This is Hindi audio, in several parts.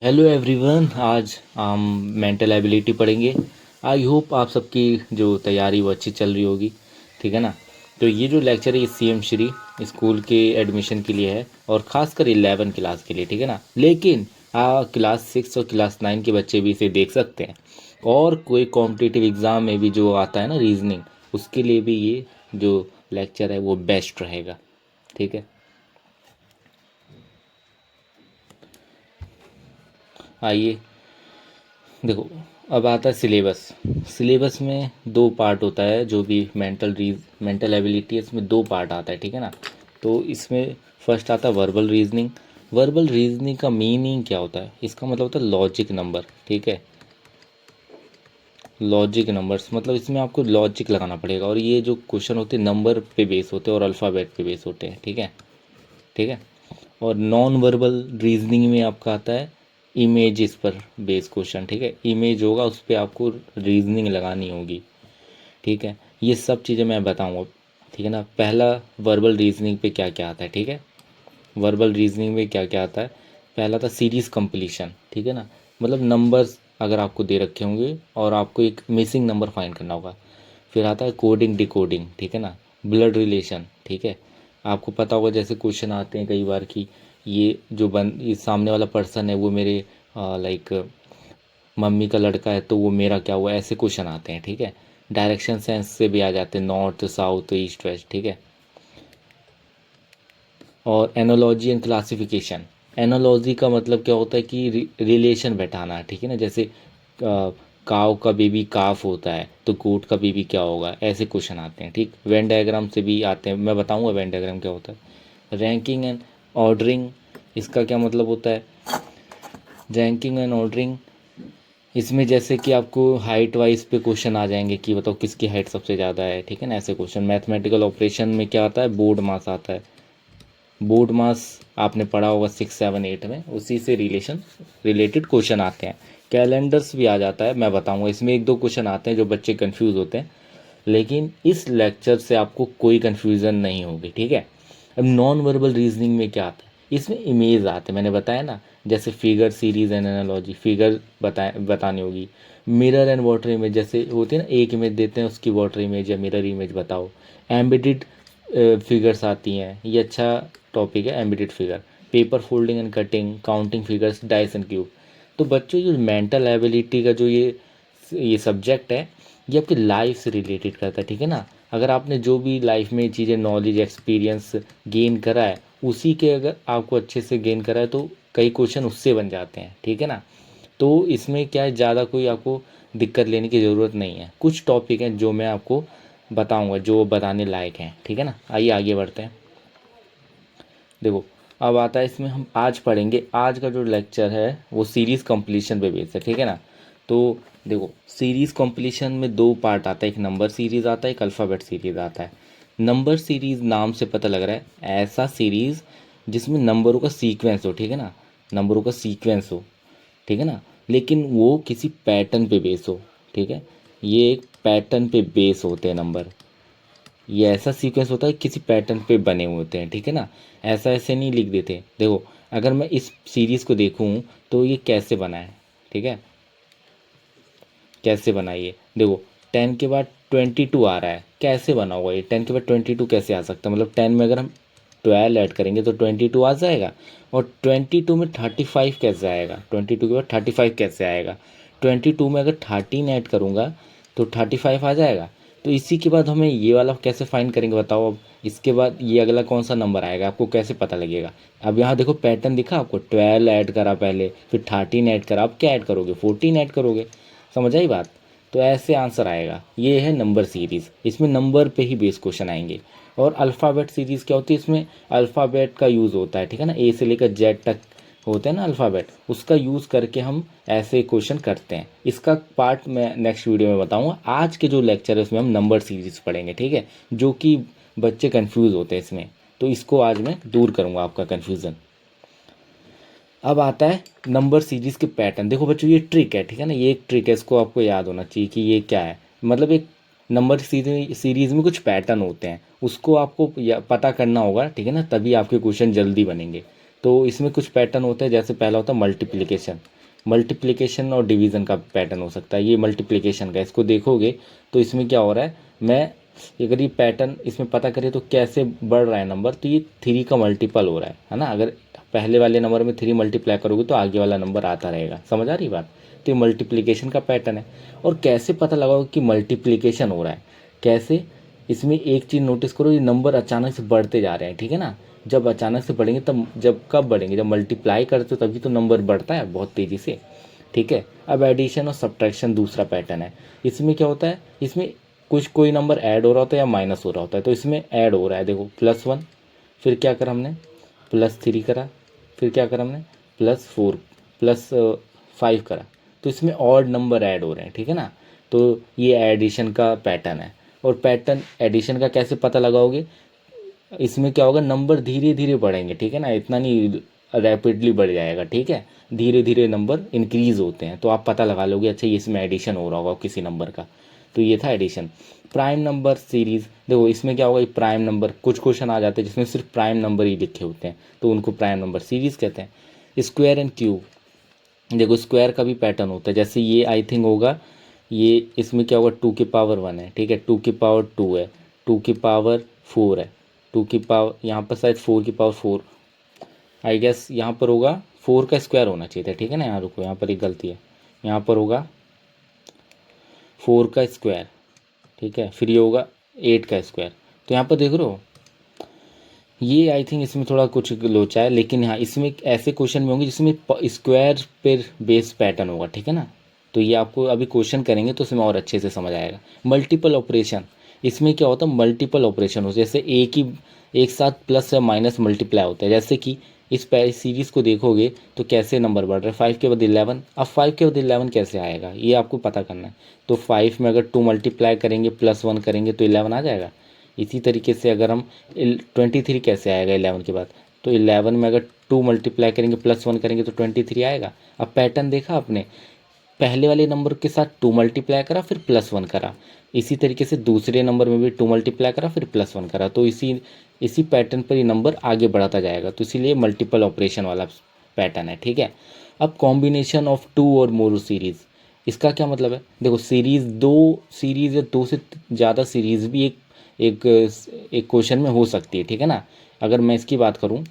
हेलो एवरीवन, आज हम मेंटल एबिलिटी पढ़ेंगे। आई होप आप सबकी जो तैयारी वो अच्छी चल रही होगी। ठीक है ना। तो ये जो लेक्चर है ये सीएम श्री स्कूल के एडमिशन के लिए है और ख़ासकर 11 क्लास के लिए। ठीक है ना। लेकिन क्लास 6 और क्लास 9 के बच्चे भी इसे देख सकते हैं। और कोई कॉम्पिटिटिव एग्ज़ाम में भी जो आता है ना रीजनिंग, उसके लिए भी ये जो लेक्चर है वो बेस्ट रहेगा। ठीक है। आइए देखो, अब आता है सिलेबस। सिलेबस में दो पार्ट होता है। जो भी मेंटल एबिलिटी है इसमें दो पार्ट आता है। ठीक है ना। तो इसमें फर्स्ट आता है वर्बल रीजनिंग। वर्बल रीजनिंग का मीनिंग क्या होता है? इसका मतलब होता है लॉजिक नंबर। ठीक है। लॉजिक नंबर्स मतलब इसमें आपको लॉजिक लगाना पड़ेगा और ये जो क्वेश्चन होते हैं नंबर पे बेस होते हैं और अल्फ़ाबेट पे बेस होते हैं। ठीक है। ठीक है। और नॉन वर्बल रीजनिंग में आपका आता है इमेजेस पर बेस क्वेश्चन। ठीक है। इमेज होगा उस पर आपको रीजनिंग लगानी होगी। ठीक है। ये सब चीज़ें मैं बताऊंगा। ठीक है ना। पहला वर्बल रीजनिंग पे क्या क्या आता है। ठीक है। वर्बल रीजनिंग में क्या क्या आता है? पहला था सीरीज कंप्लीशन। ठीक है ना। मतलब नंबर्स अगर आपको दे रखे होंगे और आपको एक मिसिंग नंबर फाइंड करना होगा। फिर आता है कोडिंग डिकोडिंग। ठीक है ना। Blood relation. ठीक है। आपको पता होगा जैसे क्वेश्चन आते हैं कई बार कि ये सामने वाला पर्सन है वो मेरे लाइक मम्मी का लड़का है तो वो मेरा क्या हुआ, ऐसे क्वेश्चन आते हैं। ठीक है। डायरेक्शन सेंस से भी आ जाते हैं, नॉर्थ साउथ ईस्ट वेस्ट। ठीक है। और एनोलॉजी एंड क्लासिफिकेशन। एनोलॉजी का मतलब क्या होता है कि रिलेशन बैठाना। ठीक है ना। जैसे काव का बेबी काफ होता है तो गोट का बेबी क्या होगा, ऐसे क्वेश्चन आते हैं। ठीक। वेन डायग्राम से भी आते हैं, मैं बताऊंगा वेन डायग्राम क्या होता है। रैंकिंग एंड ऑर्डरिंग, इसका क्या मतलब होता है? रैंकिंग एंड ऑर्डरिंग, इसमें जैसे कि आपको हाइट वाइज पे क्वेश्चन आ जाएंगे कि बताओ किसकी हाइट सबसे ज़्यादा है। ठीक है ना। ऐसे क्वेश्चन मैथमेटिकल ऑपरेशन में क्या आता है, बोर्ड मास आता है। बोर्ड मास आपने पढ़ा होगा 6 7 8 में, उसी से रिलेटेड क्वेश्चन आते हैं। कैलेंडर्स भी आ जाता है, मैं बताऊंगा। इसमें एक दो क्वेश्चन आते हैं जो बच्चे कंफ्यूज होते हैं, लेकिन इस लेक्चर से आपको कोई कंफ्यूजन नहीं होगी। ठीक है। अब नॉन वर्बल रीजनिंग में क्या आता है? इसमें इमेज आते हैं, मैंने बताया ना। जैसे figure series and analogy, figure बतानी होगी। मिरर एंड वाटर इमेज, जैसे होती है ना, एक इमेज देते हैं उसकी वाटर इमेज या मिरर इमेज बताओ। एम्बेडेड फिगर्स आती हैं, ये अच्छा टॉपिक है embedded figure. Paper folding and cutting, counting figures, dice and cube. तो बच्चों ये मेंटल एबिलिटी का जो ये सब्जेक्ट है, ये आपकी लाइफ से रिलेटेड करता है। ठीक है ना। अगर आपने जो भी लाइफ में चीज़ें नॉलेज एक्सपीरियंस गेन करा है, उसी के अगर आपको अच्छे से गेन करा है तो कई क्वेश्चन उससे बन जाते हैं। ठीक है ना। तो इसमें क्या है, ज़्यादा कोई आपको दिक्कत लेने की ज़रूरत नहीं है। कुछ टॉपिक हैं जो मैं आपको बताऊंगा जो बताने लायक हैं। ठीक है ना। आइए आगे बढ़ते हैं। देखो, अब आता है इसमें हम आज पढ़ेंगे। आज का जो लेक्चर है वो सीरीज़ कंप्लीशन पे बेस्ड है। ठीक है ना। तो देखो, सीरीज़ कंप्लीशन में दो पार्ट आता है, एक नंबर सीरीज़ आता है, एक अल्फ़ाबेट सीरीज़ आता है। नंबर सीरीज़ नाम से पता लग रहा है ऐसा सीरीज़ जिसमें नंबरों का सीक्वेंस हो। ठीक है ना। नंबरों का सीक्वेंस हो। ठीक है ना। लेकिन वो किसी पैटर्न पे बेस हो। ठीक है। ये एक पैटर्न पे बेस होते हैं नंबर। ये ऐसा सीक्वेंस होता है किसी पैटर्न पे बने हुए होते हैं। ठीक है ना। ऐसा ऐसे नहीं लिख देते। देखो, अगर मैं इस सीरीज़ को देखूं तो ये कैसे बना है। ठीक है। कैसे बना ये देखो, 10 के बाद 22 आ रहा है, कैसे बना होगा ये? 10 के बाद 22 कैसे आ सकता है? मतलब 10 में अगर हम 12 ऐड करेंगे तो 22 आ जाएगा। और 22 में 35 कैसे आएगा? 22 के बाद 35 कैसे आएगा? 22 में अगर 13 ऐड करूँगा तो 35 आ जाएगा। तो इसी के बाद हमें ये वाला कैसे फाइंड करेंगे बताओ? अब इसके बाद ये अगला कौन सा नंबर आएगा आपको कैसे पता लगेगा? अब यहाँ देखो पैटर्न दिखा आपको, 12 ऐड करा पहले, फिर 13 ऐड करा, अब क्या ऐड करोगे? 14 ऐड करोगे। समझ आई बात? तो ऐसे आंसर आएगा। ये है नंबर सीरीज़, इसमें नंबर पे ही बेस क्वेश्चन आएंगे। और अल्फ़ाबेट सीरीज़ क्या होती है? इसमें अल्फ़ाबेट का यूज़ होता है। ठीक है ना। ए से लेकर जेड तक होते हैं ना अल्फ़ाबेट, उसका यूज़ करके हम ऐसे क्वेश्चन करते हैं। इसका पार्ट मैं नेक्स्ट वीडियो में बताऊंगा। आज के जो लेक्चर है उसमें हम नंबर सीरीज़ पढ़ेंगे। ठीक है। जो कि बच्चे कंफ्यूज होते हैं इसमें, तो इसको आज मैं दूर करूँगा आपका कन्फ्यूज़न। अब आता है नंबर सीरीज के पैटर्न। देखो बच्चों, ये ट्रिक है। ठीक है ना। ये एक ट्रिक है, इसको आपको याद होना चाहिए कि ये क्या है। मतलब एक नंबर सीरीज में कुछ पैटर्न होते हैं, उसको आपको पता करना होगा। ठीक है ना। तभी आपके क्वेश्चन जल्दी बनेंगे। तो इसमें कुछ पैटर्न होते हैं, जैसे पहला होता है मल्टीप्लिकेशन। मल्टीप्लिकेशन और डिवीज़न का पैटर्न हो सकता है। ये मल्टीप्लिकेशन का, इसको देखोगे तो इसमें क्या हो रहा है, मैं अगर ये पैटर्न इसमें पता करें तो कैसे बढ़ रहा है नंबर, तो ये 3 का मल्टीपल हो रहा है ना। अगर पहले वाले नंबर में 3 मल्टीप्लाई करोगे तो आगे वाला नंबर आता रहेगा। समझ आ रही बात? तो ये मल्टीप्लिकेशन का पैटर्न है। और कैसे पता लगाओगे कि मल्टीप्लिकेशन हो रहा है, कैसे? इसमें एक चीज़ नोटिस करो, ये नंबर अचानक से बढ़ते जा रहे हैं, ठीक है ना। जब अचानक से बढ़ेंगे तब, जब कब बढ़ेंगे, जब मल्टीप्लाई करते हो तभी तो नंबर बढ़ता है बहुत तेज़ी से, ठीक है। अब एडिशन और सब्ट्रैक्शन दूसरा पैटर्न है। इसमें क्या होता है, इसमें कुछ कोई नंबर ऐड हो रहा होता है या माइनस हो रहा होता है। तो इसमें ऐड हो रहा है, देखो +1, फिर क्या करा हमने, +3 करा, फिर क्या करा हमने, +4, +5 करा। तो इसमें ऑड नंबर ऐड हो रहे हैं, ठीक है ना। तो ये एडिशन का पैटर्न है। और पैटर्न एडिशन का कैसे पता लगाओगे, इसमें क्या होगा, नंबर धीरे धीरे बढ़ेंगे, ठीक है ना, इतना नहीं रैपिडली बढ़ जाएगा, ठीक है। धीरे धीरे नंबर इंक्रीज होते हैं, तो आप पता लगा लोगे अच्छा ये इसमें एडिशन हो रहा होगा किसी नंबर का। तो ये था एडिशन। प्राइम नंबर सीरीज़, देखो इसमें क्या होगा, ये प्राइम नंबर, कुछ क्वेश्चन आ जाते हैं जिसमें सिर्फ प्राइम नंबर ही लिखे होते हैं, तो उनको प्राइम नंबर सीरीज़ कहते हैं। स्क्वायर एंड क्यूब, देखो स्क्वायर का भी पैटर्न होता है, जैसे ये आई थिंक होगा, ये इसमें क्या होगा, 2 की पावर 1 है, ठीक है, 2 की पावर 2 है, 2 की पावर 4 है, 2 की पावर, यहाँ पर शायद 4 की पावर 4, आई गेस यहाँ पर होगा 4 का स्क्वायर होना चाहिए था, ठीक है ना। यहाँ रुको, यहाँ पर एक गलती है, यहाँ पर होगा 4 का स्क्वायर, ठीक है, फिर ये होगा 8 का स्क्वायर। तो यहाँ पर देख रहे हो, ये आई थिंक इसमें थोड़ा कुछ लोचा है, लेकिन हाँ इसमें ऐसे क्वेश्चन में होंगे जिसमें स्क्वायर पर बेस्ड पैटर्न होगा, ठीक है ना। तो ये आपको अभी क्वेश्चन करेंगे तो इसमें और अच्छे से समझ आएगा। मल्टीपल ऑपरेशन, इसमें क्या होता है, मल्टीपल ऑपरेशन हो, जैसे एक साथ प्लस या माइनस मल्टीप्लाई होता है। जैसे कि इस सीरीज़ को देखोगे तो कैसे नंबर बढ़ रहा है, 5 के बाद 11। अब 5 के बाद 11 कैसे आएगा, ये आपको पता करना है। तो 5 में अगर 2 मल्टीप्लाई करेंगे +1 करेंगे तो 11 आ जाएगा। इसी तरीके से अगर हम 23 कैसे आएगा 11 के बाद, तो 11 में अगर 2 मल्टीप्लाई करेंगे +1 करेंगे तो 23 आएगा। अब पैटर्न देखा आपने, पहले वाले नंबर के साथ 2 मल्टीप्लाई करा फिर +1 करा, इसी तरीके से दूसरे नंबर में भी 2 मल्टीप्लाई करा फिर +1 करा, तो इसी पैटर्न पर ये नंबर आगे बढ़ाता जाएगा। तो इसीलिए मल्टीपल ऑपरेशन वाला पैटर्न है, ठीक है। अब कॉम्बिनेशन ऑफ 2 और मोर सीरीज़, इसका क्या मतलब है, देखो सीरीज़, 2 सीरीज़ या 2 से ज़्यादा सीरीज़ भी एक क्वेश्चन में हो सकती है, ठीक है ना। अगर मैं इसकी बात करूं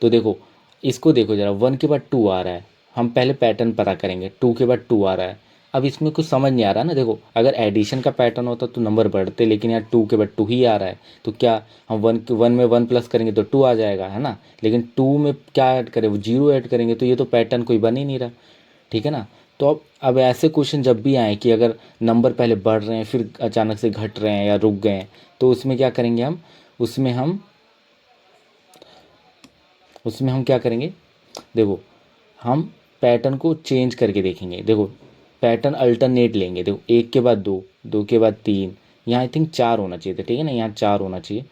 तो देखो, इसको देखो जरा, 1 के बाद 2 आ रहा है, हम पहले पैटर्न पता करेंगे, 2 के बाद 2 आ रहा है। अब इसमें कुछ समझ नहीं आ रहा ना, देखो अगर एडिशन का पैटर्न होता तो नंबर बढ़ते, लेकिन यहाँ 2 के बाद 2 ही आ रहा है, तो क्या हम 1 में 1 प्लस करेंगे तो 2 आ जाएगा, है ना। लेकिन 2 में क्या ऐड करें, वो 0 ऐड करेंगे, तो ये तो पैटर्न कोई बन ही नहीं रहा, ठीक है ना। तो अब ऐसे क्वेश्चन जब भी आए कि अगर नंबर पहले बढ़ रहे हैं फिर अचानक से घट रहे हैं या रुक गए हैं, तो उसमें क्या करेंगे हम, उसमें हम क्या करेंगे, देखो हम पैटर्न को चेंज करके देखेंगे। देखो पैटर्न अल्टरनेट लेंगे, देखो 1 के बाद 2, 2 के बाद 3, यहाँ आई थिंक 4 होना चाहिए था, ठीक है ना, यहाँ 4 होना चाहिए,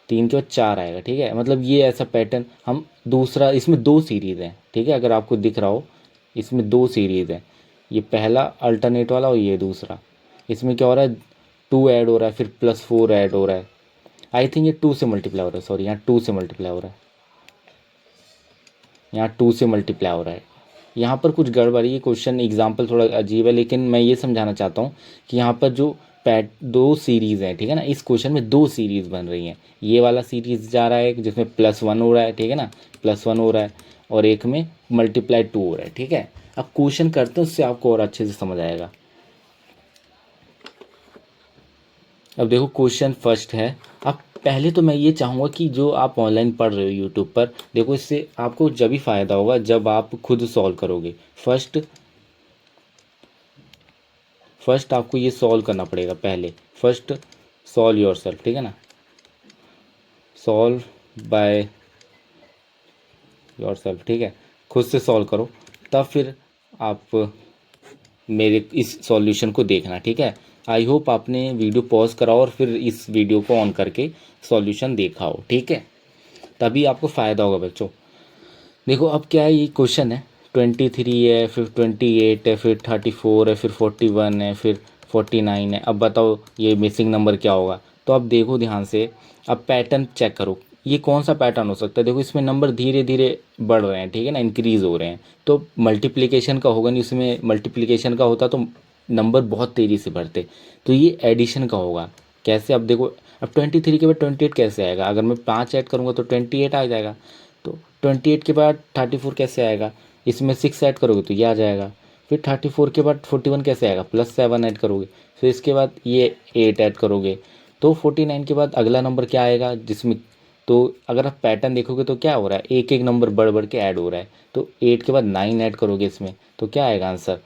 3 के बाद 4 आएगा, ठीक है। मतलब ये ऐसा पैटर्न हम दूसरा, इसमें 2 सीरीज़ हैं, ठीक है, अगर आपको दिख रहा हो इसमें 2 सीरीज़ है, ये पहला अल्टरनेट वाला और ये दूसरा। इसमें क्या हो रहा है, 2 ऐड हो रहा है फिर +4 ऐड हो रहा है, आई थिंक ये 2 से मल्टीप्लाई हो रहा है, सॉरी यहाँ 2 से मल्टीप्लाई हो रहा है, यहाँ 2 से मल्टीप्लाई हो रहा है। यहाँ पर कुछ गड़बड़ है, ये क्वेश्चन एग्जाम्पल थोड़ा अजीब है, लेकिन मैं ये समझाना चाहता हूँ कि यहाँ पर जो 2 सीरीज़ हैं, ठीक है ना, इस क्वेश्चन में 2 सीरीज़ बन रही हैं। ये वाला सीरीज़ जा रहा है जिसमें +1 हो रहा है, ठीक है ना, +1 हो रहा है, और एक में मल्टीप्लाई 2 हो रहा है, ठीक है। अब क्वेश्चन करते हैं, उससे आपको और अच्छे से समझ आएगा। अब देखो क्वेश्चन फर्स्ट है। अब पहले तो मैं ये चाहूँगा कि जो आप ऑनलाइन पढ़ रहे हो यूट्यूब पर, देखो इससे आपको जब भी फ़ायदा होगा जब आप खुद सॉल्व करोगे। फर्स्ट आपको ये सॉल्व करना पड़ेगा पहले, फर्स्ट सॉल्व योरसेल्फ, ठीक है ना, सॉल्व बाय योरसेल्फ, ठीक है, खुद से सॉल्व करो, तब फिर आप मेरे इस सॉल्यूशन को देखना, ठीक है। आई होप आपने वीडियो पॉज कराओ और फिर इस वीडियो को ऑन करके सॉल्यूशन देखा हो, ठीक है, तभी आपको फ़ायदा होगा बच्चों। देखो अब क्या है, ये क्वेश्चन है, 23 है, फिर 28 है, फिर 34 है, फिर 41 है, फिर 49 है। अब बताओ ये मिसिंग नंबर क्या होगा। तो अब देखो ध्यान से, अब पैटर्न चेक करो, ये कौन सा पैटर्न हो सकता है? देखो इसमें नंबर धीरे धीरे बढ़ रहे हैं, ठीक है ना, इंक्रीज हो रहे हैं। तो मल्टीप्लिकेशन का होगा नहीं, उसमें मल्टीप्लिकेशन का होता तो नंबर बहुत तेज़ी से बढ़ते। तो ये एडिशन का होगा। कैसे? अब देखो, अब 23 के बाद 28 कैसे आएगा? अगर मैं 5 ऐड करूँगा तो 28 आ जाएगा। तो 28 के बाद 34 कैसे आएगा? इसमें 6 ऐड करोगे तो ये आ जाएगा। फिर 34 के बाद 41 कैसे आएगा? +7 ऐड करोगे। फिर इसके बाद ये 8 ऐड करोगे तो 49 के बाद अगला नंबर क्या आएगा जिसमें, तो अगर आप पैटर्न देखोगे तो क्या हो रहा है, एक एक नंबर बढ़ बढ़ के ऐड हो रहा है। तो 8 के बाद 9 ऐड करोगे इसमें तो क्या आएगा आंसर?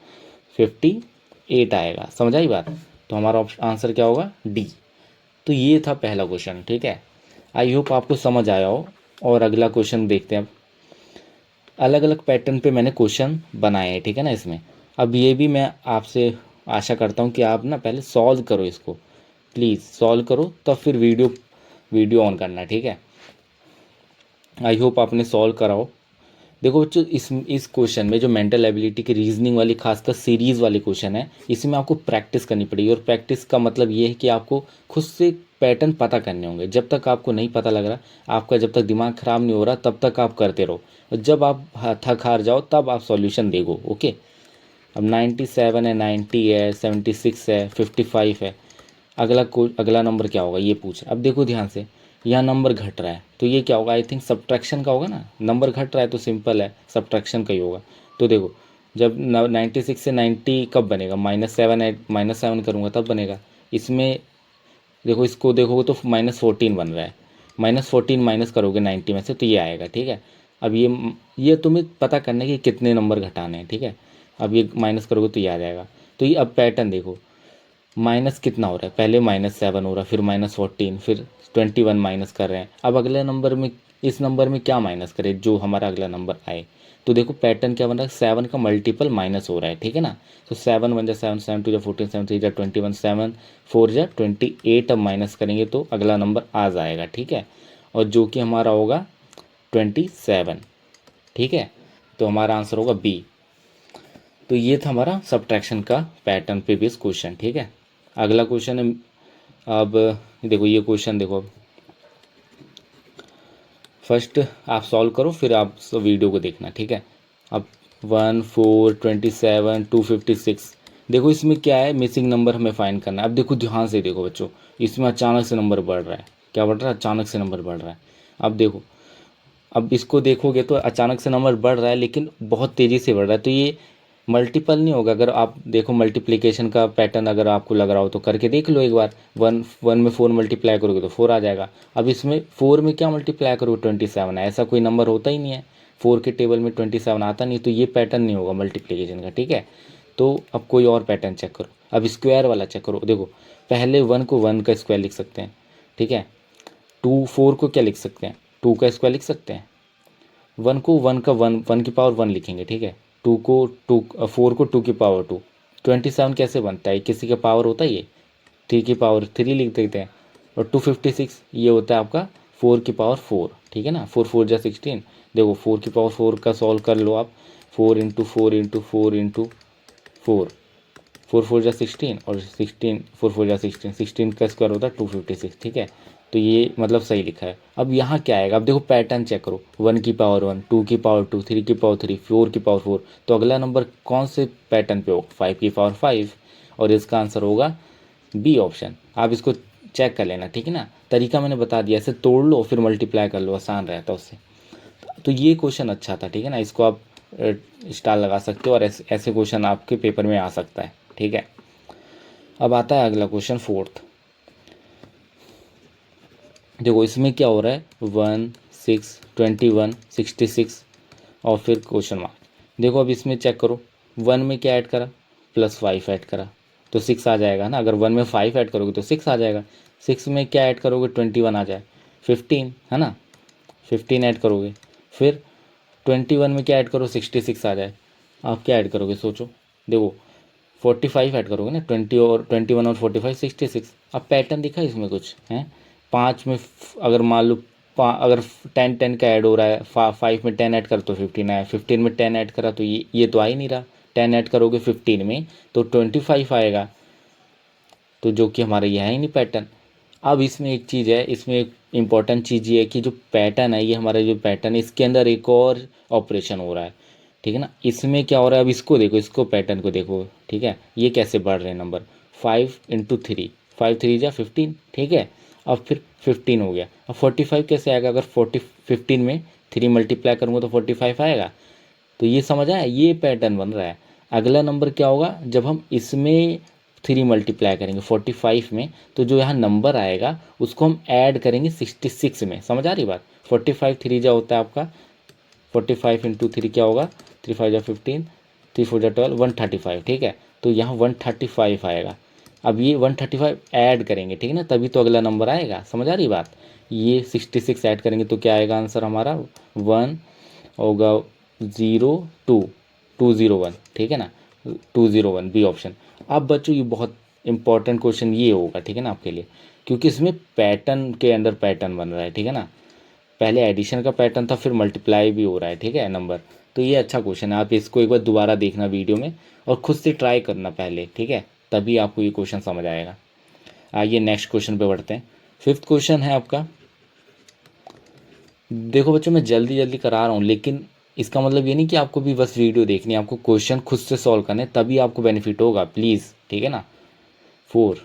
58 आएगा। समझ आई बात? तो हमारा आंसर क्या होगा? डी। तो ये था पहला क्वेश्चन, ठीक है। आई होप आपको समझ आया हो। और अगला क्वेश्चन देखते हैं। अब अलग अलग पैटर्न पे मैंने क्वेश्चन बनाए हैं, ठीक है ना इसमें। अब ये भी मैं आपसे आशा करता हूँ कि आप ना पहले सॉल्व करो इसको, प्लीज़ सॉल्व करो, तब फिर वीडियो ऑन करना, ठीक है। आई होप आपने सॉल्व करा हो। देखो बच्चों, इस क्वेश्चन में जो मेंटल एबिलिटी की रीजनिंग वाली खासकर सीरीज़ वाले क्वेश्चन है, इसमें आपको प्रैक्टिस करनी पड़ेगी। और प्रैक्टिस का मतलब ये है कि आपको खुद से पैटर्न पता करने होंगे। जब तक आपको नहीं पता लग रहा, आपका जब तक दिमाग ख़राब नहीं हो रहा, तब तक आप करते रहो। और जब आप थक हार जाओ तब आप सॉल्यूशन देखो, ओके। अब 97 है, 90 है, 76 है, 55 है। अगला नंबर क्या होगा ये पूछ। अब देखो ध्यान से, यहाँ नंबर घट रहा है तो ये क्या होगा? आई थिंक सब्ट्रैक्शन का होगा ना। नंबर घट रहा है तो सिंपल है, सब्ट्रैक्शन का ही होगा। तो देखो, जब 96 से 90 कब बनेगा? -7 करूँगा तब बनेगा। इसमें देखो, इसको देखोगे तो -14 बन रहा है। -14 माइनस करोगे 90 में से तो ये आएगा, ठीक है। अब ये तुम्हें पता करना है कि कितने नंबर घटाने हैं, ठीक है। अब ये माइनस करोगे तो ये आ जाएगा। तो ये अब पैटर्न देखो, माइनस कितना हो रहा है? पहले -7 हो रहा है, फिर -14, फिर 21 माइनस कर रहे हैं। अब अगले नंबर में, इस नंबर में क्या माइनस करें जो हमारा अगला नंबर आए? तो देखो पैटर्न क्या बन रहा है, 7 का मल्टीपल माइनस हो रहा है, ठीक है ना। तो 7 1 जा 7, 7 2 जा 14, 7 3 जा 21, 7 4 जा 28। अब माइनस करेंगे तो अगला नंबर आ जाएगा, ठीक है। और जो कि हमारा होगा 27, ठीक है। तो हमारा आंसर होगा बी। तो ये था हमारा सब्ट्रैक्शन का पैटर्न पे बेस्ड क्वेश्चन, ठीक है। अगला क्वेश्चन है, अब देखो ये क्वेश्चन देखो। अब फर्स्ट आप सॉल्व करो, फिर आप वीडियो को देखना, ठीक है। अब 1 4 27 256, देखो इसमें क्या है, मिसिंग नंबर हमें फाइंड करना है। अब देखो ध्यान से देखो बच्चों, इसमें अचानक से नंबर बढ़ रहा है। क्या बढ़ रहा है? अचानक से नंबर बढ़ रहा है। अब देखो, अब इसको देखोगे तो अचानक से नंबर बढ़ रहा है लेकिन बहुत तेज़ी से बढ़ रहा है। तो ये मल्टीपल नहीं होगा। अगर आप देखो मल्टीप्लिकेशन का पैटर्न अगर आपको लग रहा हो तो करके देख लो एक बार। वन वन में 4 मल्टीप्लाई करोगे तो 4 आ जाएगा। अब इसमें 4 में क्या मल्टीप्लाई करोगे? 27 है। ऐसा कोई नंबर होता ही नहीं है, 4 के टेबल में 27 आता नहीं। तो ये पैटर्न नहीं होगा मल्टीप्लिकेशन का, ठीक है। तो अब कोई और पैटर्न चेक करो। अब स्क्वायर वाला चेक करो। देखो पहले 1 को 1 का स्क्वायर लिख सकते हैं, ठीक है। 4 को क्या लिख सकते हैं? 2 का स्क्वायर लिख सकते हैं। 1 को 1 का 1 की पावर 1 लिखेंगे, ठीक है। 4 को 2 की पावर 2। 27 कैसे बनता है? किसी का पावर होता है ये? 3 की पावर 3 लिख देते हैं। और 256 ये होता है आपका 4 की पावर 4, ठीक है ना। 4 4 जा 16। देखो 4 की पावर 4 का सॉल्व कर लो आप। 4 इंटू 4 इंटू 4 इंटू 4, 4 4 जा 16, और 16 4 4 जा 16, 16 का स्क्वायर होता है 256, ठीक है। तो ये मतलब सही लिखा है। अब यहाँ क्या आएगा? अब देखो पैटर्न चेक करो, 1 की पावर 1, 2 की पावर 2, 3 की पावर 3, 4 की पावर 4। तो अगला नंबर कौन से पैटर्न पे होगा? 5 की पावर 5। और इसका आंसर होगा बी ऑप्शन। आप इसको चेक कर लेना, ठीक है ना। तरीका मैंने बता दिया, ऐसे तोड़ लो फिर मल्टीप्लाई कर लो, आसान रहता है उससे। तो ये क्वेश्चन अच्छा था, ठीक है ना। इसको आप स्टार लगा सकते हो और ऐसे क्वेश्चन आपके पेपर में आ सकता है, ठीक है। अब आता है अगला क्वेश्चन, फोर्थ। देखो इसमें क्या हो रहा है, 1 6 21 66 और फिर क्वेश्चन मार्क। देखो अब इसमें चेक करो, 1 में क्या ऐड करा? +5 ऐड करा तो 6 आ जाएगा ना। अगर 1 में 5 ऐड करोगे तो 6 आ जाएगा। 6 में क्या ऐड करोगे? 21 आ जाए, 15 है ना। 15 ऐड करोगे, फिर 21 में क्या ऐड करो? 66 आ जाए। आप क्या ऐड करोगे सोचो? देखो 45 ऐड करोगे ना, 20 और 21 और 45 66। अब पैटर्न दिखा इसमें कुछ है? 5 में अगर मान लो अगर 10 10 का ऐड हो रहा है, 5 में 10 ऐड कर तो 15 आया, 15 में 10 ऐड करा तो ये तो आ ही नहीं रहा। 10 ऐड करोगे 15 में तो 25 आएगा, तो जो कि हमारा ये है ही नहीं पैटर्न। अब इसमें एक चीज़ है, इसमें एक इम्पॉर्टेंट चीज़ ये है कि जो पैटर्न है, ये हमारा जो पैटर्न है, इसके अंदर एक और ऑपरेशन हो रहा है, ठीक है ना। इसमें क्या हो रहा है, अब इसको देखो, इसको पैटर्न को देखो, ठीक है, ये कैसे बढ़ रहे हैं नंबर, 5 × 3, 5 × 3 = 15, ठीक है। अब फिर 15 हो गया, अब 45 कैसे आएगा, अगर 15 में 3 मल्टीप्लाई करूँगा तो 45 आएगा। तो ये समझ आया, ये पैटर्न बन रहा है। अगला नंबर क्या होगा, जब हम इसमें 3 मल्टीप्लाई करेंगे 45 में, तो जो यहाँ नंबर आएगा उसको हम ऐड करेंगे 66 में। समझ आ रही बात, 45 3 जा होता है आपका, 45 × 3 क्या होगा, 3 5 15, 3 4 12, 135, ठीक है। तो यहाँ 135 आएगा। अब ये 135 ऐड करेंगे, ठीक है ना, तभी तो अगला नंबर आएगा। समझ आ रही बात, ये 66 ऐड करेंगे तो क्या आएगा आंसर हमारा, 1 होगा, 02 201, ठीक है ना, 201 बी ऑप्शन। अब बच्चों ये बहुत इंपॉर्टेंट क्वेश्चन ये होगा, ठीक है ना, आपके लिए, क्योंकि इसमें पैटर्न के अंदर पैटर्न बन रहा है, ठीक है ना। पहले एडिशन का पैटर्न था, फिर मल्टीप्लाई भी हो रहा है, ठीक है, नंबर। तो ये अच्छा क्वेश्चन है, आप इसको एक बार दोबारा देखना वीडियो में और खुद से ट्राई करना पहले, ठीक है, तभी आपको ये क्वेश्चन समझ आएगा। आइए नेक्स्ट क्वेश्चन पे बढ़ते हैं। 5th क्वेश्चन है आपका। देखो बच्चों, मैं जल्दी जल्दी करा रहा हूँ, लेकिन इसका मतलब ये नहीं कि आपको भी बस वीडियो देखनी है, आपको क्वेश्चन खुद से सॉल्व करने, तभी आपको बेनिफिट होगा, प्लीज़, ठीक है ना। 4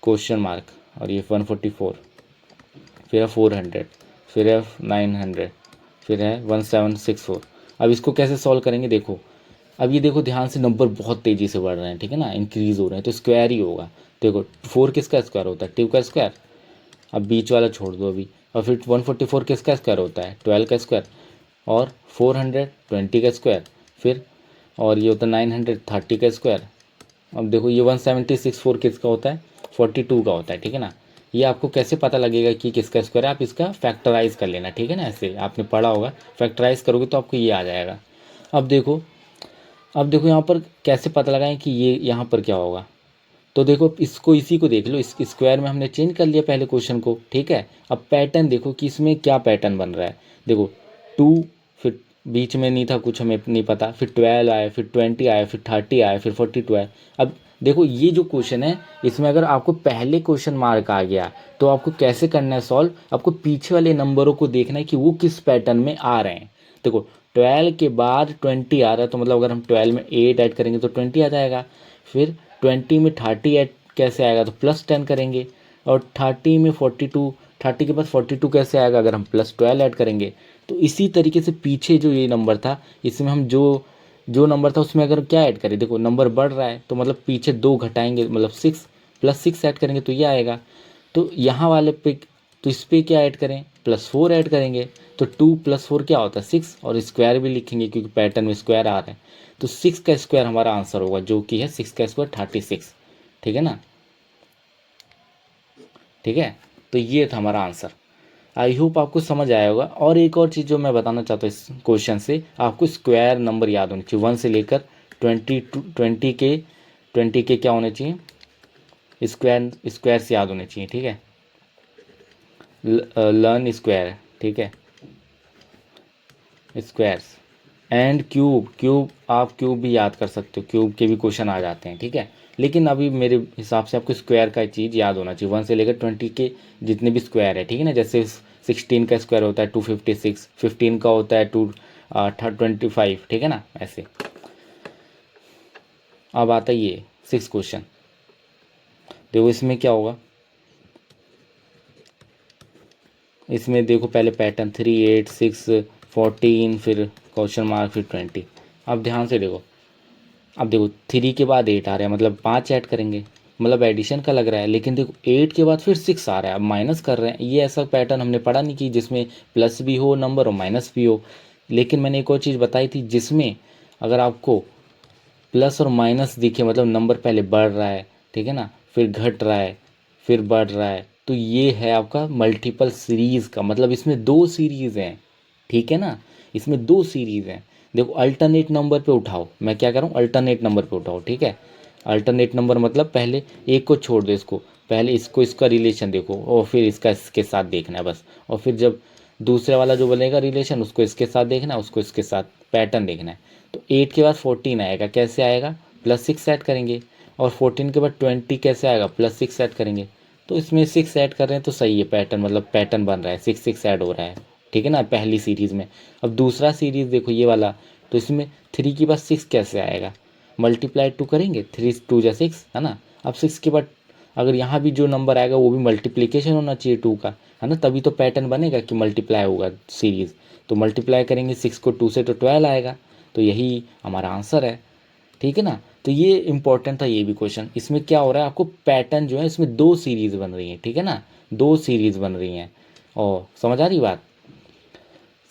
क्वेश्चन मार्क, और ये 144, फिर है 400, फिर है 900, फिर है 1764। अब इसको कैसे सॉल्व करेंगे, देखो, अब ये देखो ध्यान से, नंबर बहुत तेज़ी से बढ़ रहे हैं, ठीक है ना, इंक्रीज़ हो रहे हैं, तो स्क्वायर ही होगा। देखो 4 किसका स्क्वायर होता है, 2 का स्क्वायर। अब बीच वाला छोड़ दो अभी। और फिर 144 किसका स्क्वायर होता है, 12 का स्क्वायर। और 400 20 का स्क्वायर। फिर और ये होता है 900 30 का स्क्वायर। अब देखो ये 176 किसका होता है, 42 का होता है, ठीक है ना। ये आपको कैसे पता लगेगा कि किसका स्क्वायर है, आप इसका फैक्टराइज कर लेना, ठीक है ना, ऐसे आपने पढ़ा होगा, फैक्टराइज करोगे तो आपको ये आ जाएगा। अब देखो यहाँ पर कैसे पता लगाएं कि ये यहाँ पर क्या होगा। तो देखो इसको, इसी को देख लो, इस स्क्वायर में हमने चेंज कर लिया पहले क्वेश्चन को, ठीक है। अब पैटर्न देखो कि इसमें क्या पैटर्न बन रहा है। देखो 2, फिर बीच में नहीं था कुछ, हमें नहीं पता, फिर 12 आए, फिर 20 आए, फिर 30 आए, फिर 42 आए। अब देखो ये जो क्वेश्चन है, इसमें अगर आपको पहले क्वेश्चन मार्क आ गया तो आपको कैसे करना है सॉल्व, आपको पीछे वाले नंबरों को देखना है कि वो किस पैटर्न में आ रहे हैं। देखो 12 के बाद 20 आ रहा है, तो मतलब अगर हम 12 में 8 ऐड करेंगे तो 20 आ जाएगा। फिर 20 में 30 ऐड कैसे आएगा, तो +10 करेंगे। और 30 में 42, 30 के बाद 42 कैसे आएगा, अगर हम +12 ऐड करेंगे। तो इसी तरीके से पीछे जो ये नंबर था, इसमें हम जो जो नंबर था उसमें अगर क्या ऐड करें, देखो नंबर बढ़ रहा है तो मतलब पीछे 2 घटाएंगे, मतलब 6, +6 ऐड करेंगे तो ये आएगा। तो यहाँ वाले पे, तो इस पर क्या ऐड करें, +4 ऐड करेंगे। तो 2 + 4 क्या होता है, 6, और स्क्वायर भी लिखेंगे क्योंकि पैटर्न में स्क्वायर आ रहा है। तो 6 का स्क्वायर हमारा आंसर होगा, जो कि है 6 का स्क्वायर 36, ठीक है ना, ठीक है। तो ये था हमारा आंसर। आई होप आपको समझ आया होगा। और एक और चीज़ जो मैं बताना चाहता हूँ इस क्वेश्चन से, आपको स्क्वायर नंबर याद होने चाहिए, 1 से लेकर 20 के क्या होने चाहिए, स्क्वायर स्क्वायर से याद होने चाहिए, ठीक है। लर्न स्क्वायर, ठीक है, स्क्वायर्स एंड क्यूब। क्यूब आप क्यूब भी याद कर सकते हो, क्यूब के भी क्वेश्चन आ जाते हैं, ठीक है। लेकिन अभी मेरे हिसाब से आपको स्क्वायर का चीज़ याद होना चाहिए, 1 से लेकर 20 के जितने भी स्क्वायर है, ठीक है ना। जैसे 16 का स्क्वायर होता है 256, 15 का होता है 225, ठीक है ना, ऐसे। अब आता है ये 6 क्वेश्चन। देखो इसमें क्या होगा, इसमें देखो पहले पैटर्न 3 8 6 14, फिर क्वेश्चन मार्क, फिर 20। अब ध्यान से देखो, अब देखो 3 के बाद 8 आ रहा है, मतलब 5 ऐड करेंगे, मतलब एडिशन का लग रहा है। लेकिन देखो 8 के बाद फिर 6 आ रहा है, अब माइनस कर रहे हैं। ये ऐसा पैटर्न हमने पढ़ा नहीं कि जिसमें प्लस भी हो नंबर और माइनस भी हो। लेकिन मैंने एक और चीज़ बताई थी, जिसमें अगर आपको प्लस और माइनस दिखे, मतलब नंबर पहले बढ़ रहा है, ठीक है ना, फिर घट रहा है, फिर बढ़ रहा है, तो ये है आपका मल्टीपल सीरीज़ का मतलब। इसमें 2 सीरीज़ हैं, ठीक है ना, इसमें 2 सीरीज़ हैं। देखो अल्टरनेट नंबर पे उठाओ, मैं क्या कर रहा हूँ, अल्टरनेट नंबर पे उठाओ, ठीक है। अल्टरनेट नंबर मतलब पहले एक को छोड़ दो, इसको पहले इसको इसका रिलेशन देखो, और फिर इसका इसके साथ देखना है बस। और फिर जब दूसरे वाला जो बनेगा रिलेशन, उसको इसके साथ देखना है, उसको इसके साथ पैटर्न देखना है। तो 8 के बाद 14 आएगा, कैसे आएगा, +6 ऐड करेंगे। और 14 के बाद 20 कैसे आएगा, +6 ऐड करेंगे। तो इसमें 6 ऐड कर रहे हैं तो सही है पैटर्न, मतलब पैटर्न बन रहा है, 6 6 ऐड हो रहा है, ठीक है ना, पहली सीरीज़ में। अब दूसरा सीरीज़ देखो ये वाला, तो इसमें 3 के बाद 6 कैसे आएगा, मल्टीप्लाई 2 करेंगे, 3 2 जा 6 है ना। अब 6 के बाद अगर यहाँ भी जो नंबर आएगा वो भी मल्टीप्लिकेशन होना चाहिए 2 का, है ना, तभी तो पैटर्न बनेगा कि मल्टीप्लाई होगा सीरीज़। तो मल्टीप्लाई करेंगे 6 को 2 से तो 12 आएगा, तो यही हमारा आंसर है, ठीक है ना। तो ये इंपॉर्टेंट था ये भी क्वेश्चन। इसमें क्या हो रहा है, आपको पैटर्न जो है इसमें 2 सीरीज बन रही है, ठीक है ना, 2 सीरीज बन रही हैं, और समझ आ रही बात,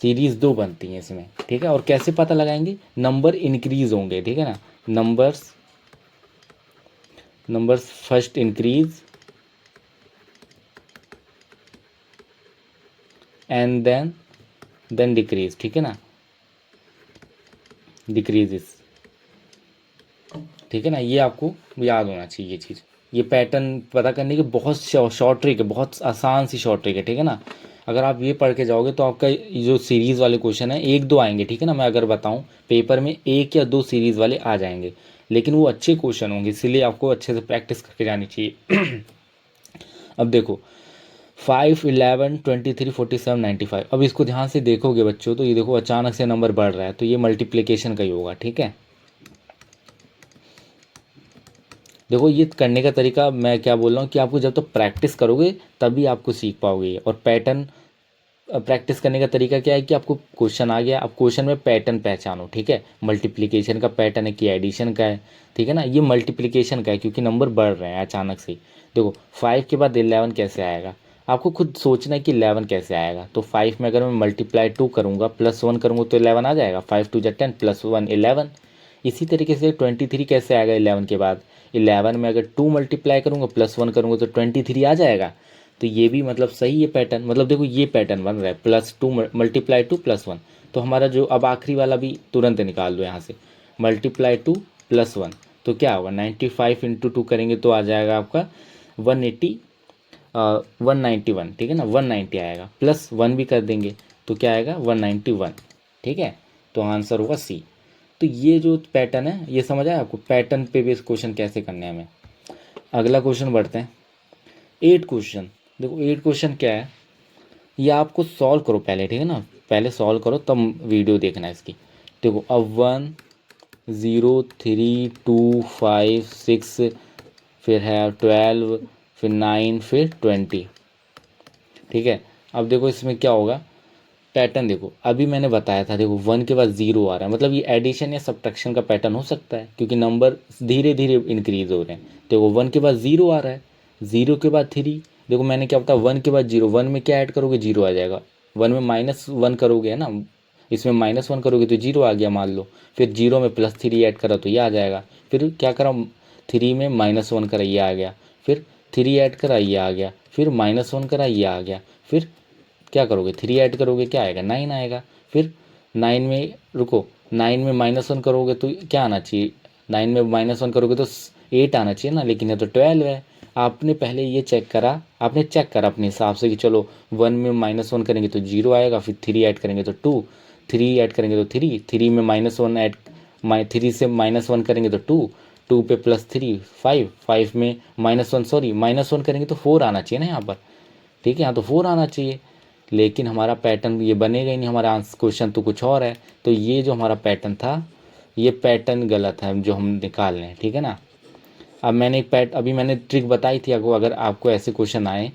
सीरीज 2 बनती हैं इसमें, ठीक है। और कैसे पता लगाएंगे, नंबर इंक्रीज होंगे, ठीक है ना, numbers numbers first increase and then decrease, ठीक है ना, डिक्रीजेस, ठीक है ना। ये आपको याद होना चाहिए ये चीज़। ये पैटर्न पता करने की बहुत शॉर्ट ट्रिक है, बहुत आसान सी शॉर्ट ट्रिक है, ठीक है ना। अगर आप ये पढ़ के जाओगे तो आपका ये जो सीरीज़ वाले क्वेश्चन है 1 2 आएंगे, ठीक है ना। मैं अगर बताऊं पेपर में 1 या 2 सीरीज़ वाले आ जाएंगे, लेकिन वो अच्छे क्वेश्चन होंगे, इसीलिए आपको अच्छे से प्रैक्टिस करके जानी चाहिए। अब देखो 5 11 23 47 95, अब इसको ध्यान से देखोगे बच्चों तो ये देखो अचानक से नंबर बढ़ रहा है, तो ये मल्टीप्लिकेशन का ही होगा, ठीक है। देखो ये करने का तरीका मैं क्या बोल रहा हूँ कि आपको जब तक तो प्रैक्टिस करोगे तभी आपको सीख पाओगे ये। और पैटर्न प्रैक्टिस करने का तरीका क्या है कि आपको क्वेश्चन आ गया, अब क्वेश्चन में पैटर्न पहचानो, ठीक है। मल्टीप्लिकेशन का पैटर्न है कि एडिशन का है, ठीक है ना। ये मल्टीप्लिकेशन का है क्योंकि नंबर बढ़ रहे हैं अचानक से। देखो 5 के बाद 11 कैसे आएगा, आपको खुद सोचना है कि 11 कैसे आएगा। तो 5 में अगर मैं मल्टीप्लाई 2 करूँगा प्लस 1 करूँगा तो 11 आ जाएगा, 5 2 जा 10 प्लस 1 11। इसी तरीके से 23 कैसे आएगा 11 के बाद, 11 में अगर 2 मल्टीप्लाई करूँगा प्लस 1 करूँगा तो 23 आ जाएगा। तो ये भी मतलब सही है पैटर्न, मतलब देखो ये पैटर्न बन रहा है, प्लस 2 मल्टीप्लाई 2 प्लस 1। तो हमारा जो अब आखिरी वाला भी तुरंत निकाल दो यहाँ से, मल्टीप्लाई 2 प्लस 1, तो क्या होगा 95 इंटू 2 करेंगे तो आ जाएगा आपका 180 191, ठीक है ना, 190 आएगा, प्लस 1 भी कर देंगे तो क्या आएगा 191, ठीक है। तो आंसर होगा सी। तो ये जो पैटर्न है ये समझ आया आपको, पैटर्न पे बेस्ड क्वेश्चन कैसे करने हैं हमें। अगला क्वेश्चन बढ़ते हैं, 8 क्वेश्चन। देखो 8 क्वेश्चन क्या है, ये आपको सॉल्व करो पहले, ठीक है ना, पहले सॉल्व करो तब वीडियो देखना है इसकी। देखो अब 1 0 3 2 5 6, फिर है 12, फिर 9, फिर 20, ठीक है। अब देखो इसमें क्या होगा, पैटर्न देखो अभी मैंने बताया था, देखो 1 के बाद 0 आ रहा है, मतलब ये एडिशन या सब्ट्रैक्शन का पैटर्न हो सकता है क्योंकि नंबर धीरे धीरे इंक्रीज हो रहे हैं। देखो 1 के बाद 0 आ रहा है, 0 के बाद 3, देखो मैंने क्या बताया 1 के बाद 0, 1 में क्या ऐड करोगे 0 आ जाएगा, 1 में -1 करोगे है ना, इसमें -1 करोगे तो 0 आ गया मान लो, फिर 0 में +3 ऐड करा तो ये आ जाएगा, फिर क्या करा 3 में -1 करा ये आ गया, फिर 3 ऐड करा ये आ गया, फिर -1 करा ये आ गया, फिर क्या करोगे 3 ऐड करोगे क्या आएगा 9 आएगा, फिर 9 में रुको 9 में -1 करोगे तो क्या आना चाहिए, 9 में -1 करोगे तो 8 आना चाहिए ना, लेकिन ये तो 12 है। आपने पहले ये चेक करा, आपने चेक करा अपने हिसाब से कि चलो 1 में -1 करेंगे तो 0 आएगा, फिर 3 ऐड करेंगे तो 2, 3 ऐड करेंगे तो 3, 3 में -1 ऐड 3 से -1 करेंगे तो 2, 2 पे +3 5, 5 में -1 सॉरी -1 करेंगे तो 4 आना चाहिए ना यहाँ पर, ठीक है, यहाँ तो 4 आना चाहिए, लेकिन हमारा पैटर्न ये बनेगा ही नहीं, हमारा आंसर क्वेश्चन तो कुछ और है। तो ये जो हमारा पैटर्न था ये पैटर्न गलत है जो हम निकाल रहे हैं, ठीक है ना। अब मैंने अभी मैंने ट्रिक बताई थी आपको, अगर आपको ऐसे क्वेश्चन आए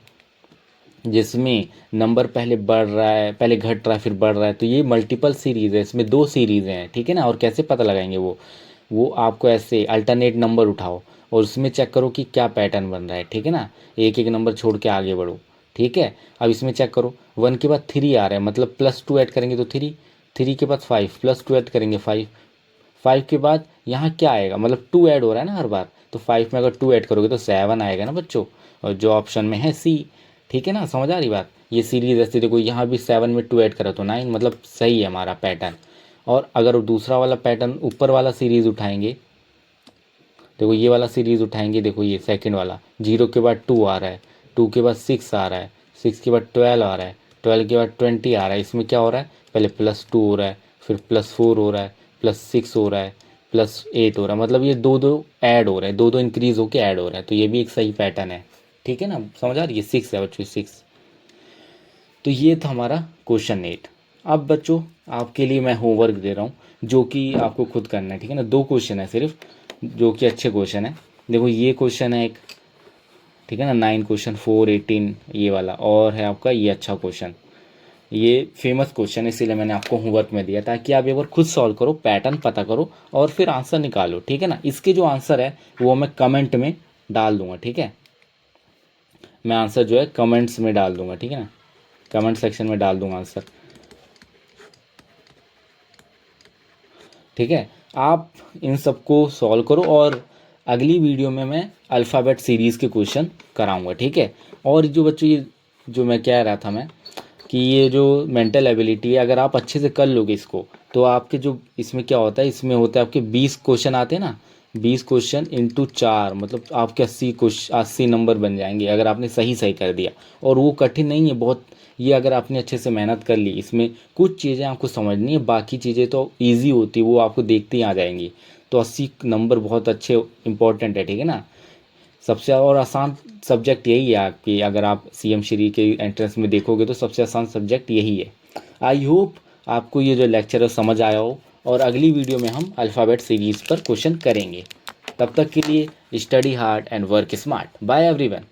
जिसमें नंबर पहले बढ़ रहा है, पहले घट रहा है फिर बढ़ रहा है, तो ये मल्टीपल सीरीज़ है, इसमें 2 सीरीज़ हैं, ठीक है ना। और कैसे पता लगाएंगे वो आपको ऐसे अल्टरनेट नंबर उठाओ और उसमें चेक करो कि क्या पैटर्न बन रहा है, ठीक है ना, एक एक नंबर छोड़ के आगे बढ़ो, ठीक है। अब इसमें चेक करो 1 के बाद 3 आ रहा है, मतलब +2 ऐड करेंगे तो 3, 3 के बाद 5 +2 ऐड करेंगे 5, 5 के बाद यहाँ क्या आएगा, मतलब 2 ऐड हो रहा है ना हर बार, तो 5 में अगर 2 ऐड करोगे तो 7 आएगा ना बच्चों, और जो ऑप्शन में है सी, ठीक है ना, समझ आ रही बात। ये सीरीज ऐसे देखो यहाँ भी 7 में 2 ऐड करा तो 9, मतलब सही है हमारा पैटर्न। और अगर दूसरा वाला पैटर्न ऊपर वाला सीरीज उठाएंगे, देखो ये वाला सीरीज उठाएंगे, देखो ये सेकंड वाला 0 के बाद 2 आ रहा है, 2 के बाद 6 आ रहा है, 6 के बाद 12 आ रहा है, 12 के बाद 20 आ रहा है, इसमें क्या हो रहा है पहले +2 हो रहा है, फिर +4 हो रहा है, +6 हो रहा है, +8 हो रहा है, मतलब ये दो दो ऐड हो रहे हैं, दो दो इंक्रीज होके ऐड हो रहा है, तो ये भी एक सही पैटर्न है। ठीक है ना, समझ आ रही है, 6 है बच्चों, 6। तो ये था हमारा क्वेश्चन 8। अब बच्चों आपके लिए मैं होमवर्क दे रहा हूँ जो कि आपको खुद करना है, ठीक है ना। 2 क्वेश्चन है सिर्फ जो कि अच्छे क्वेश्चन है। देखो ये क्वेश्चन है एक, ठीक है ना, 9 क्वेश्चन, 4, 18 ये वाला, और है आपका ये अच्छा क्वेश्चन, ये फेमस क्वेश्चन है, इसीलिए मैंने आपको होमवर्क में दिया ताकि आप एक बार खुद सॉल्व करो, पैटर्न पता करो और फिर आंसर निकालो, ठीक है ना। इसके जो आंसर है वो मैं कमेंट में डाल दूंगा, ठीक है। मैं आंसर जो है कमेंट्स में डाल दूंगा, ठीक है ना, कमेंट सेक्शन में डाल दूंगा आंसर, ठीक है। आप इन सबको सॉल्व करो और अगली वीडियो में मैं अल्फ़ाबेट सीरीज़ के क्वेश्चन कराऊंगा, ठीक है। और जो बच्चों ये जो मैं कह रहा था मैं कि ये जो मेंटल एबिलिटी है, अगर आप अच्छे से कर लोगे इसको तो आपके जो इसमें क्या होता है, इसमें होता है आपके 20 क्वेश्चन आते हैं ना, 20 क्वेश्चन इंटू 4, मतलब आपके 80 नंबर बन जाएंगे अगर आपने सही सही कर दिया। और वो कठिन नहीं है बहुत, ये अगर आपने अच्छे से मेहनत कर ली, इसमें कुछ चीज़ें आपको समझनी है, बाकी चीज़ें तो ईजी होती है, वो आपको देखते ही आ जाएंगी। तो 80 नंबर बहुत अच्छे इंपॉर्टेंट है, ठीक है ना। सबसे और आसान सब्जेक्ट यही है आपकी, अगर आप सीएम श्री के एंट्रेंस में देखोगे तो सबसे आसान सब्जेक्ट यही है। आई होप आपको ये जो लेक्चर है समझ आया हो, और अगली वीडियो में हम अल्फ़ाबेट सीरीज़ पर क्वेश्चन करेंगे। तब तक के लिए study hard and work smart. Bye everyone.